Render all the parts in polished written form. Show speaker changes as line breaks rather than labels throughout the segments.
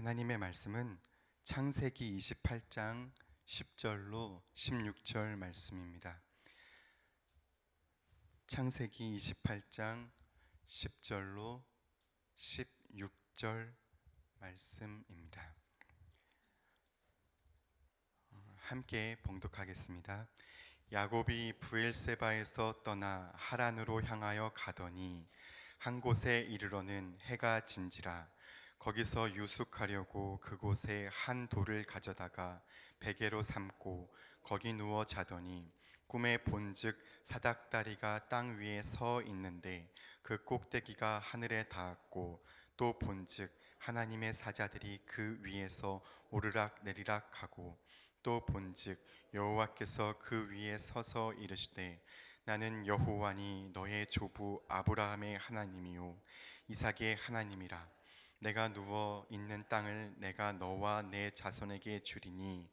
하나님의 말씀은 창세기 28장 10절로 16절 말씀입니다. 창세기 28장 10절로 16절 말씀입니다. 함께 봉독하겠습니다. 야곱이 브엘세바에서 떠나 하란으로 향하여 가더니 한 곳에 이르러는 해가 진지라. 거기서 유숙하려고 그곳에 한 돌을 가져다가 베개로 삼고 거기 누워 자더니 꿈에 본즉 사닥다리가 땅 위에 서 있는데 그 꼭대기가 하늘에 닿았고 또 본즉 하나님의 사자들이 그 위에서 오르락 내리락 하고 또 본즉 여호와께서 그 위에 서서 이르시되 나는 여호와니 너의 조부 아브라함의 하나님이요 이삭의 하나님이라. 내가 누워 있는 땅을 내가 너와 내 자손에게 주리니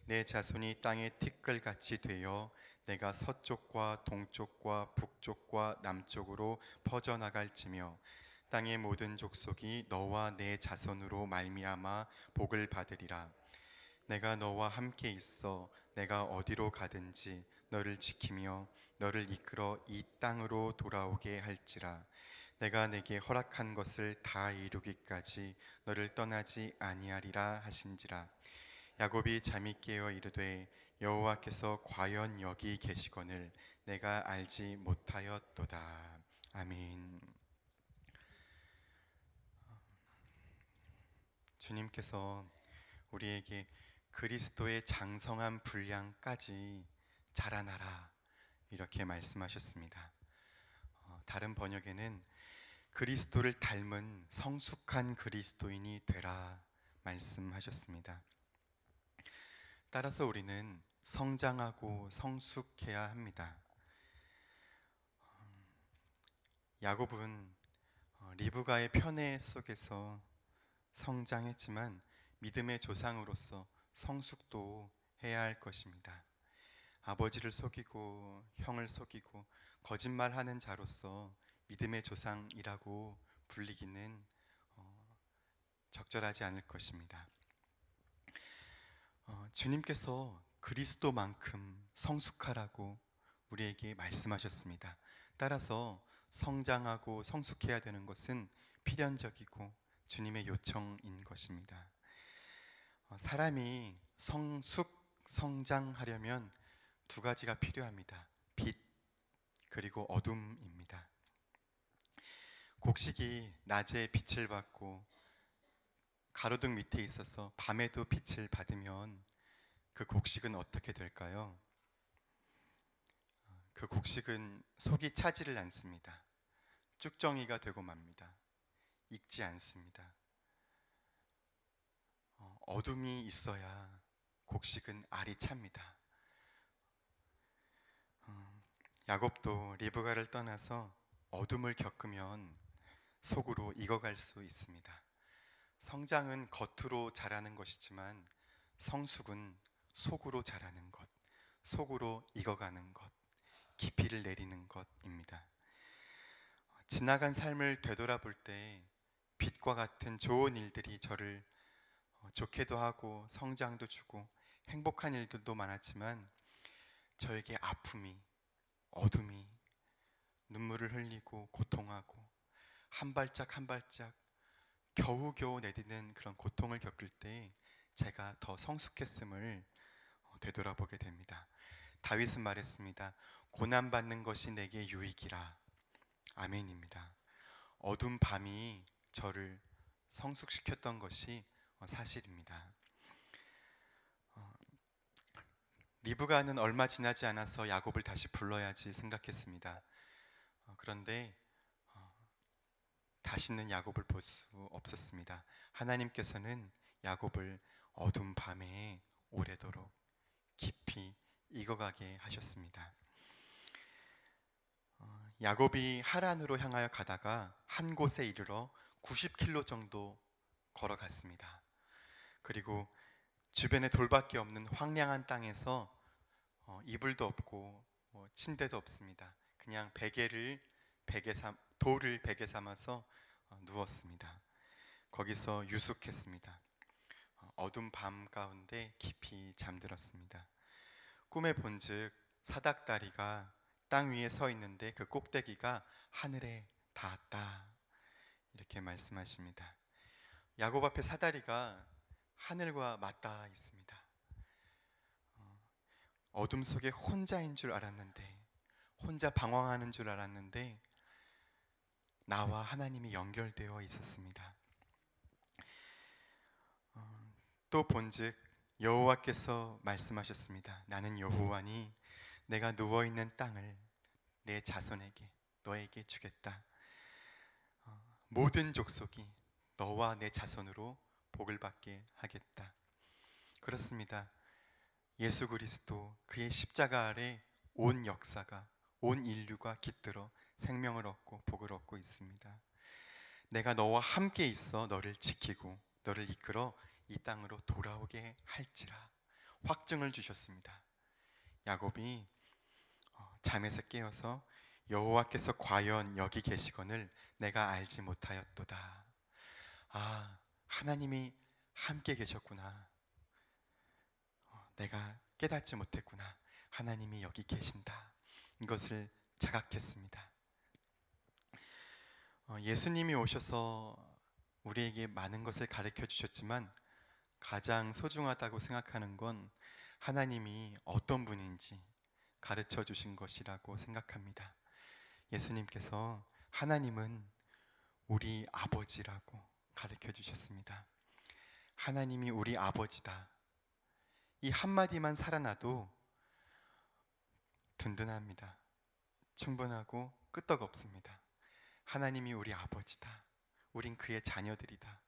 내 자손이 땅의 티끌같이 되어 내가 서쪽과 동쪽과 북쪽과 남쪽으로 퍼져나갈지며 땅의 모든 족속이 너와 내 자손으로 말미암아 복을 받으리라. 내가 너와 함께 있어 내가 어디로 가든지 너를 지키며 너를 이끌어 이 땅으로 돌아오게 할지라. 내가 내게 허락한 것을 다 이루기까지 너를 떠나지 아니하리라 하신지라. 야곱이 잠이 깨어 이르되 여호와께서 과연 여기 계시거늘 내가 알지 못하였도다. 아멘. 주님께서 우리에게 그리스도의 장성한 분량까지 자라나라 이렇게 말씀하셨습니다. 다른 번역에는 그리스도를 닮은 성숙한 그리스도인이 되라 말씀하셨습니다. 따라서 우리는 성장하고 성숙해야 합니다. 야곱은 리브가의 편애 속에서 성장했지만 믿음의 조상으로서 성숙도 해야 할 것입니다. 아버지를 속이고 형을 속이고 거짓말하는 자로서 믿음의 조상이라고 불리기는 적절하지 않을 것입니다. 주님께서 그리스도만큼 성숙하라고 우리에게 말씀하셨습니다. 따라서 성장하고 성숙해야 되는 것은 필연적이고 주님의 요청인 것입니다. 사람이 성장하려면 두 가지가 필요합니다. 빛 그리고 어둠입니다. 곡식이 낮에 빛을 받고 가로등 밑에 있어서 밤에도 빛을 받으면 그 곡식은 어떻게 될까요? 그 곡식은 속이 차지를 않습니다. 쭉정이가 되고 맙니다. 익지 않습니다. 어둠이 있어야 곡식은 알이 찹니다. 야곱도 리브가를 떠나서 어둠을 겪으면 속으로 익어갈 수 있습니다. 성장은 겉으로 자라는 것이지만 성숙은 속으로 자라는 것, 속으로 익어가는 것, 깊이를 내리는 것입니다. 지나간 삶을 되돌아볼 때 빛과 같은 좋은 일들이 저를 좋게도 하고 성장도 주고 행복한 일들도 많았지만 저에게 아픔이, 어둠이, 눈물을 흘리고 고통하고 한 발짝 한 발짝 겨우겨우 내딛는 그런 고통을 겪을 때 제가 더 성숙했음을 되돌아보게 됩니다. 다윗은 말했습니다. 고난받는 것이 내게 유익이라. 아멘입니다. 어둠 밤이 저를 성숙시켰던 것이 사실입니다. 리브가는 얼마 지나지 않아서 야곱을 다시 불러야지 생각했습니다. 그런데 다시는 야곱을 볼 수 없었습니다. 하나님께서는 야곱을 어둠 밤에 오래도록 깊이 익어가게 하셨습니다. 야곱이 하란으로 향하여 가다가 한 곳에 이르러 90km 정도 걸어갔습니다. 그리고 주변에 돌밖에 없는 황량한 땅에서 이불도 없고 침대도 없습니다. 그냥 돌을 베개 삼아서 누웠습니다. 거기서 유숙했습니다. 어둠 밤 가운데 깊이 잠들었습니다. 꿈에 본즉 사닥다리가 땅 위에 서 있는데 그 꼭대기가 하늘에 닿았다. 이렇게 말씀하십니다. 야곱 앞에 사다리가 하늘과 맞닿아 있습니다. 어둠 속에 혼자인 줄 알았는데, 혼자 방황하는 줄 알았는데 나와 하나님이 연결되어 있었습니다. 또 본즉 여호와께서 말씀하셨습니다. 나는 여호와니 내가 누워 있는 땅을 내 자손에게 너에게 주겠다. 모든 족속이 너와 내 자손으로 복을 받게 하겠다. 그렇습니다. 예수 그리스도 그의 십자가 아래 온 역사가, 온 인류가 깃들어 생명을 얻고 복을 얻고 있습니다. 내가 너와 함께 있어 너를 지키고 너를 이끌어 이 땅으로 돌아오게 할지라 확증을 주셨습니다. 야곱이 잠에서 깨어서 여호와께서 과연 여기 계시거늘 내가 알지 못하였도다. 아, 하나님이 함께 계셨구나. 내가 깨닫지 못했구나. 하나님이 여기 계신다. 이것을 자각했습니다. 예수님이 오셔서 우리에게 많은 것을 가르쳐 주셨지만 가장 소중하다고 생각하는 건 하나님이 어떤 분인지 가르쳐 주신 것이라고 생각합니다. 예수님께서 하나님은 우리 아버지라고 가르쳐 주셨습니다. 하나님이 우리 아버지다. 이 한마디만 살아나도 든든합니다. 충분하고 끄떡없습니다. 하나님이 우리 아버지다. 우린 그의 자녀들이다.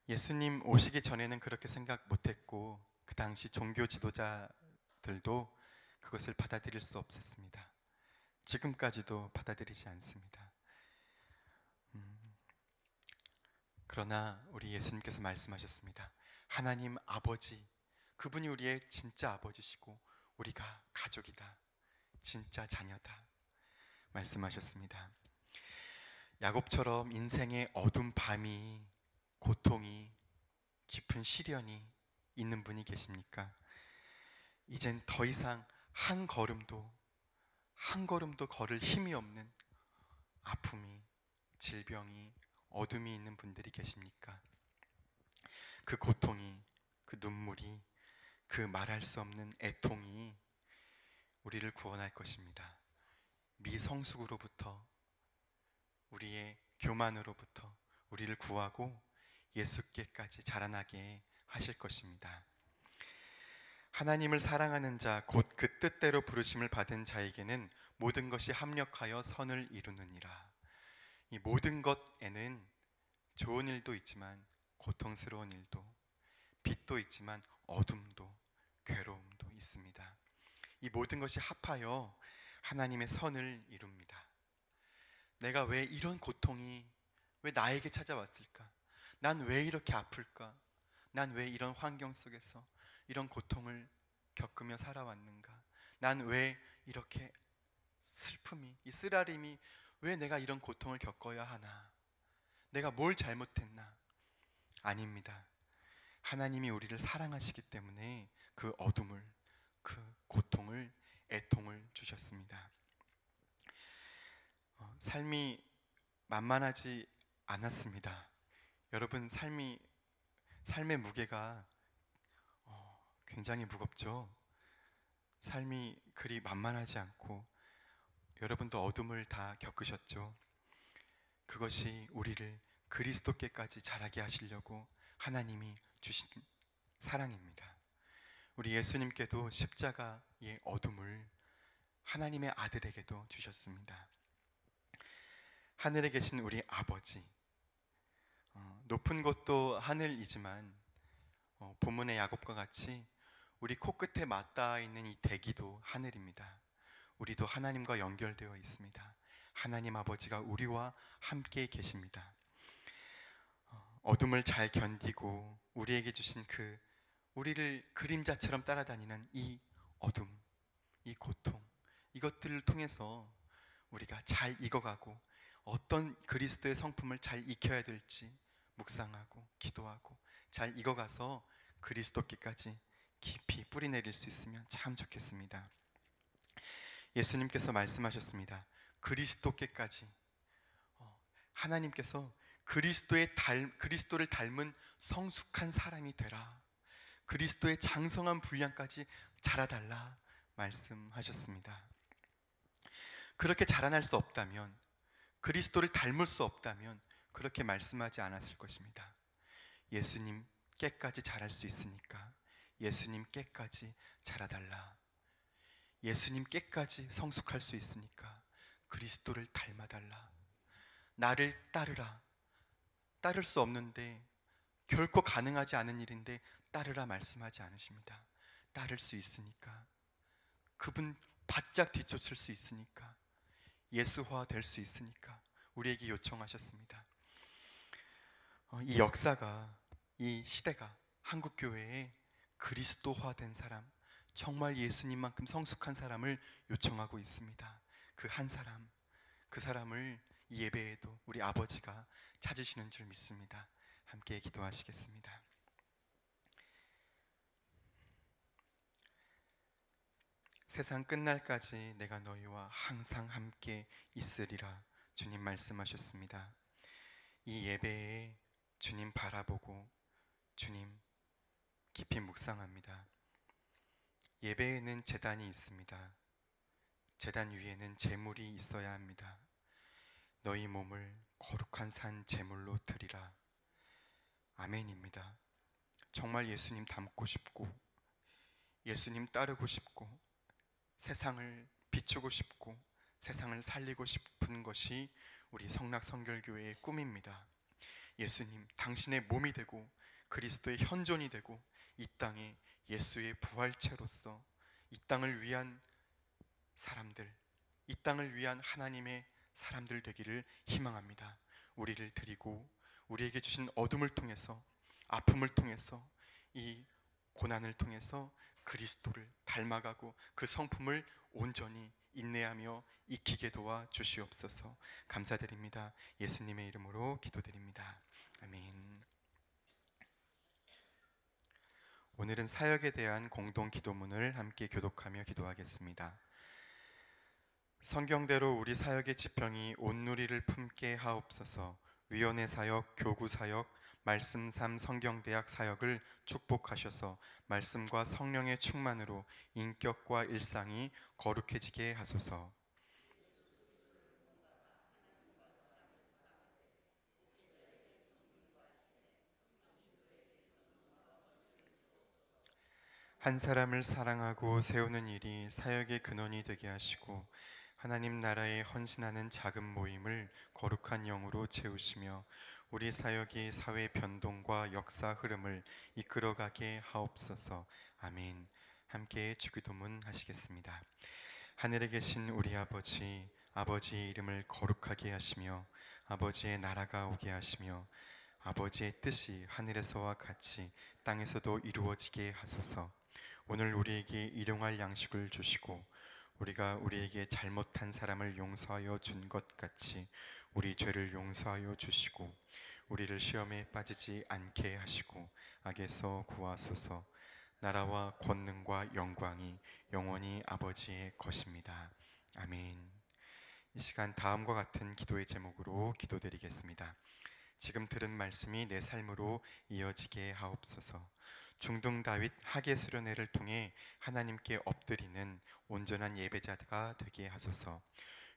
예수님 오시기 전에는 그렇게 생각 못했고 그 당시 종교 지도자들도 그것을 받아들일 수 없었습니다. 지금까지도 받아들이지 않습니다. 그러나 우리 예수님께서 말씀하셨습니다. 하나님 아버지, 그분이 우리의 진짜 아버지시고 우리가 가족이다. 진짜 자녀다. 말씀하셨습니다. 야곱처럼 인생의 어두운 밤이, 고통이, 깊은 시련이 있는 분이 계십니까? 이젠 더 이상 한 걸음도 걸을 힘이 없는 아픔이, 질병이, 어둠이 있는 분들이 계십니까? 그 고통이, 그 눈물이, 그 말할 수 없는 애통이 우리를 구원할 것입니다. 미성숙으로부터, 우리의 교만으로부터 우리를 구하고 예수께까지 자라나게 하실 것입니다. 하나님을 사랑하는 자, 곧 그 뜻대로 부르심을 받은 자에게는 모든 것이 합력하여 선을 이루느니라. 이 모든 것에는 좋은 일도 있지만 고통스러운 일도, 빛도 있지만 어둠도, 괴로움도 있습니다. 이 모든 것이 합하여 하나님의 선을 이룹니다. 내가 왜 이런 고통이 왜 나에게 찾아왔을까? 난 왜 이렇게 아플까? 난 왜 이런 환경 속에서 이런 고통을 겪으며 살아왔는가? 난 왜 이렇게 슬픔이, 이 쓰라림이 왜 내가 이런 고통을 겪어야 하나? 내가 뭘 잘못했나? 아닙니다. 하나님이 우리를 사랑하시기 때문에 그 어둠을, 그 고통을, 애통을 주셨습니다. 삶이 만만하지 않았습니다. 여러분, 삶의 무게가 굉장히 무겁죠. 삶이 그리 만만하지 않고 여러분도 어둠을 다 겪으셨죠. 그것이 우리를 그리스도께까지 자라게 하시려고 하나님이 주신 사랑입니다. 우리 예수님께도 십자가의 어둠을 하나님의 아들에게도 주셨습니다. 하늘에 계신 우리 아버지, 높은 곳도 하늘이지만 본문의 야곱과 같이 우리 코끝에 맞닿아 있는 이 대기도 하늘입니다. 우리도 하나님과 연결되어 있습니다. 하나님 아버지가 우리와 함께 계십니다. 어둠을 잘 견디고 우리에게 주신 그 우리를 그림자처럼 따라다니는 이 어둠, 이 고통, 이것들을 통해서 우리가 잘 익어가고 어떤 그리스도의 성품을 잘 익혀야 될지, 묵상하고 기도하고 잘 익어가서 그리스도께까지 깊이 뿌리 내릴 수 있으면 참 좋겠습니다. 예수님께서 말씀하셨습니다. 그리스도께까지, 하나님께서 그리스도를 닮은 성숙한 사람이 되라, 그리스도의 장성한 분량까지 자라달라 말씀하셨습니다. 그렇게 자라날 수 없다면, 그리스도를 닮을 수 없다면 그렇게 말씀하지 않았을 것입니다. 예수님께까지 자랄 수 있으니까 예수님께까지 자라달라, 예수님께까지 성숙할 수 있으니까 그리스도를 닮아달라, 나를 따르라. 따를 수 없는데, 결코 가능하지 않은 일인데 따르라 말씀하지 않으십니다. 따를 수 있으니까, 그분 바짝 뒤쫓을 수 있으니까, 예수화 될 수 있으니까 우리에게 요청하셨습니다. 이 역사가, 이 시대가 한국교회에 그리스도화된 사람, 정말 예수님만큼 성숙한 사람을 요청하고 있습니다. 그 한 사람, 그 사람을 이 예배에도 우리 아버지가 찾으시는 줄 믿습니다. 함께 기도하시겠습니다. 세상 끝날까지 내가 너희와 항상 함께 있으리라 주님 말씀하셨습니다. 이 예배에 주님 바라보고 주님 깊이 묵상합니다. 예배에는 제단이 있습니다. 제단 위에는 제물이 있어야 합니다. 너희 몸을 거룩한 산 제물로 드리라. 아멘입니다. 정말 예수님 닮고 싶고 예수님 따르고 싶고 세상을 비추고 싶고 세상을 살리고 싶은 것이 우리 성락성결교회의 꿈입니다. 예수님, 당신의 몸이 되고 그리스도의 현존이 되고 이 땅에 예수의 부활체로서 이 땅을 위한 사람들, 이 땅을 위한 하나님의 사람들 되기를 희망합니다. 우리를 드리고 우리에게 주신 어둠을 통해서, 아픔을 통해서, 이 고난을 통해서 그리스도를 닮아가고 그 성품을 온전히 인내하며 익히게 도와 주시옵소서. 감사드립니다. 예수님의 이름으로 기도드립니다. 아멘. 오늘은 사역에 대한 공동 기도문을 함께 교독하며 기도하겠습니다. 성경대로 우리 사역의 지평이 온누리를 품게 하옵소서. 위원회 사역, 교구 사역, 말씀 삶 성경대학 사역을 축복하셔서 말씀과 성령의 충만으로 인격과 일상이 거룩해지게 하소서. 한 사람을 사랑하고 세우는 일이 사역의 근원이 되게 하시고 하나님 나라에 헌신하는 작은 모임을 거룩한 영으로 채우시며 우리 사역이 사회 변동과 역사 흐름을 이끌어가게 하옵소서. 아멘. 함께 주기도문 하시겠습니다. 하늘에 계신 우리 아버지, 아버지의 이름을 거룩하게 하시며 아버지의 나라가 오게 하시며 아버지의 뜻이 하늘에서와 같이 땅에서도 이루어지게 하소서. 오늘 우리에게 일용할 양식을 주시고 우리가 우리에게 잘못한 사람을 용서하여 준 것 같이 우리 죄를 용서하여 주시고 우리를 시험에 빠지지 않게 하시고 악에서 구하소서. 나라와 권능과 영광이 영원히 아버지의 것입니다. 아멘. 이 시간 다음과 같은 기도의 제목으로 기도드리겠습니다. 지금 들은 말씀이 내 삶으로 이어지게 하옵소서. 중등 다윗 하계 수련회를 통해 하나님께 엎드리는 온전한 예배자가 되게 하소서.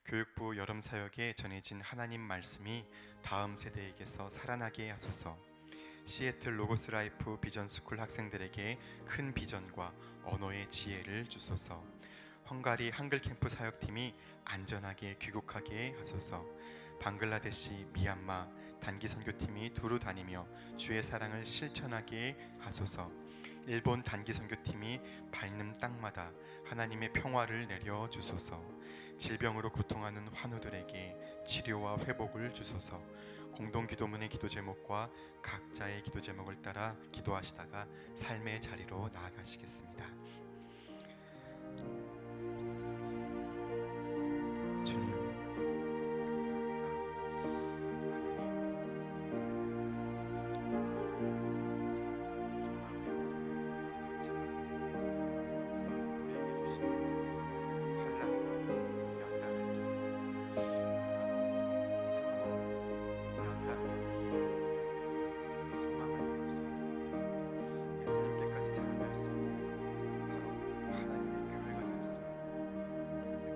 교육부 여름 사역에 전해진 하나님 말씀이 다음 세대에게서 살아나게 하소서. 시애틀 로고스 라이프 비전 스쿨 학생들에게 큰 비전과 언어의 지혜를 주소서. 헝가리 한글 캠프 사역팀이 안전하게 귀국하게 하소서. 방글라데시, 미얀마 단기 선교팀이 두루 다니며 주의 사랑을 실천하게 하소서. 일본 단기 선교팀이 밟는 땅마다 하나님의 평화를 내려 주소서. 질병으로 고통하는 환우들에게 치료와 회복을 주소서. 공동 기도문의 기도 제목과 각자의 기도 제목을 따라 기도하시다가 삶의 자리로 나아가시겠습니다.